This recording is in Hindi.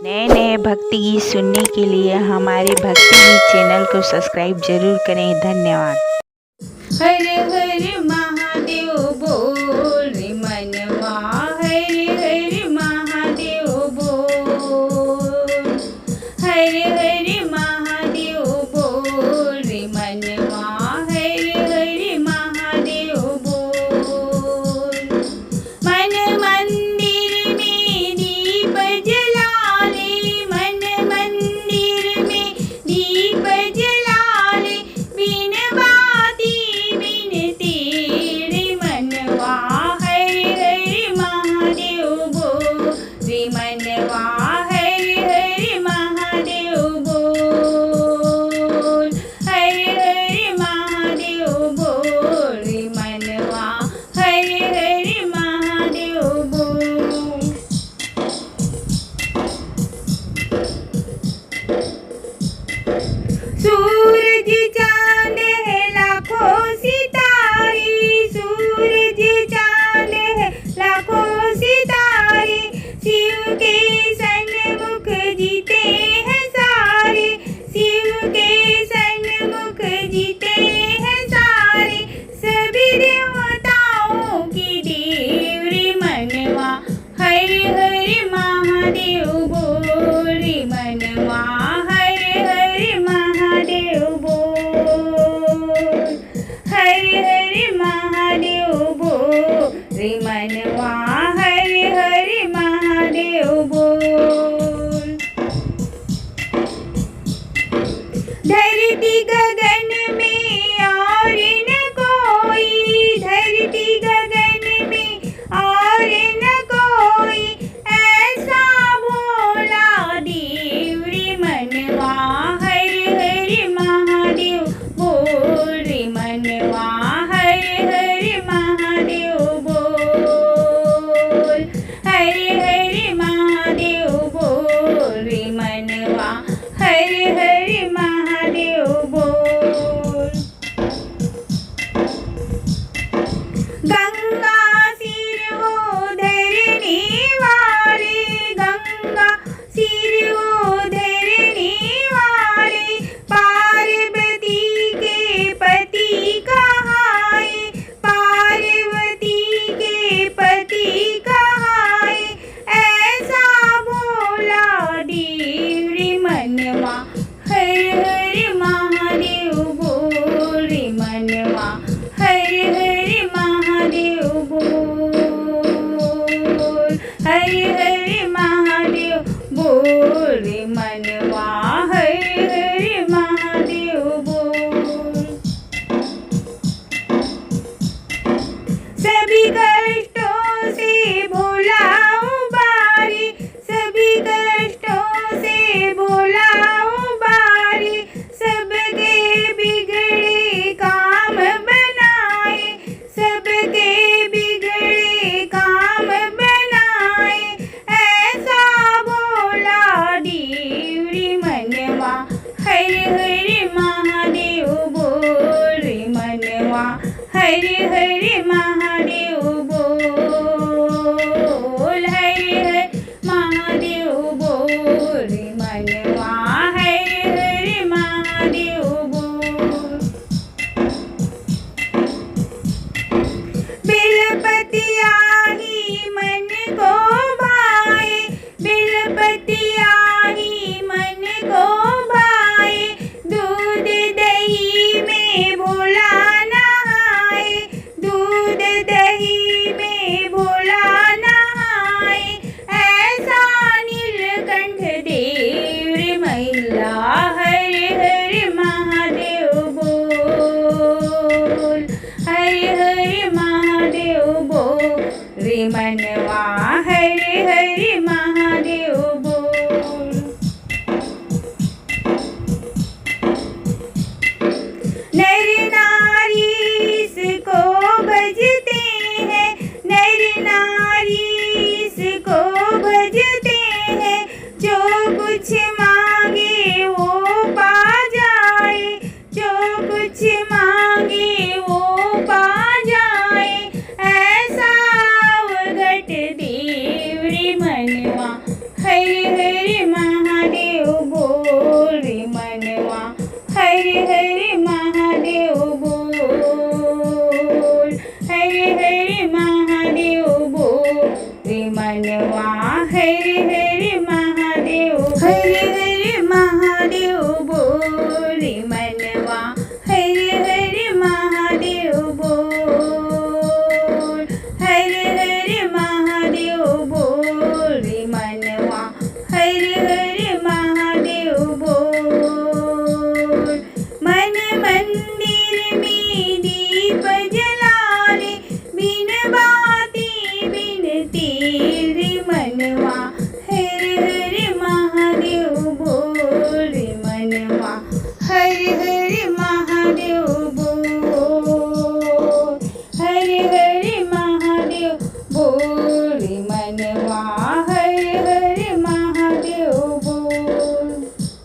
नए नए भक्ति गीत सुनने के लिए हमारे भक्ति गीत चैनल को सब्सक्राइब जरूर करें। धन्यवाद। हर हर महादेव बोल रे मनवा, हर हर महादेव बोल, हर हर महादेव बोल रे मनवा, हर हर महादेव बोल। मन मंदिर में दीप जला ले, मन मंदिर में दीप जला ले, बिन बाती बिन तेरे मनवा, हर हर महादेव बोल रे मनवा, हर हर महादेव बोल, हर हर महादेव बोल रे मनवा, हर हर महादेव बोल। सूरज चांद है लाखों सितारे, सूरज चांद है लाखों सितारे, शिव के सन्मुख जीते हैं सारे, शिव के सन्मुख जीते हैं सारे, सभी देवताओं की देव रे मनवा, हर हर महादेव बोल रे मनवा, हर हर महादेव बोल, हर हर महादेव बोल रे मनवा, हर हर महादेव बोल। धरती गगन में और न कोई, धरती गगन में और न कोई, ऐसा भोला देव रे मनवा, हर हर महादेव बोल रे मनवा, हर हर महादेव बोल, हर हर महादेव बोल रे मनवा, हर हर महादेव बोल। गंगा सिर वो धरने वाले, गंगा सिर वो धरने वाले, पार्वती के पति कहाए, पार्वती के पति कहाए, ऐसा भोला देव रे मनवा, हर हर महादेव बोल रे मनवा, हर हर महादेव बोल, हर हर महादेव बोल रे मनवा, हर हर महादेव बोल। सभी कष्टों से भोला उबारे, सभी कष्टों से भोला उबारे, सबके बिगड़े काम बनाए, सबके बिगड़े काम बनाए, ऐसा भोला देव रे मनवा, हर हर महादेव बोल रे मनवा, हर हर महादेव बोल, हर हर महादेव बोल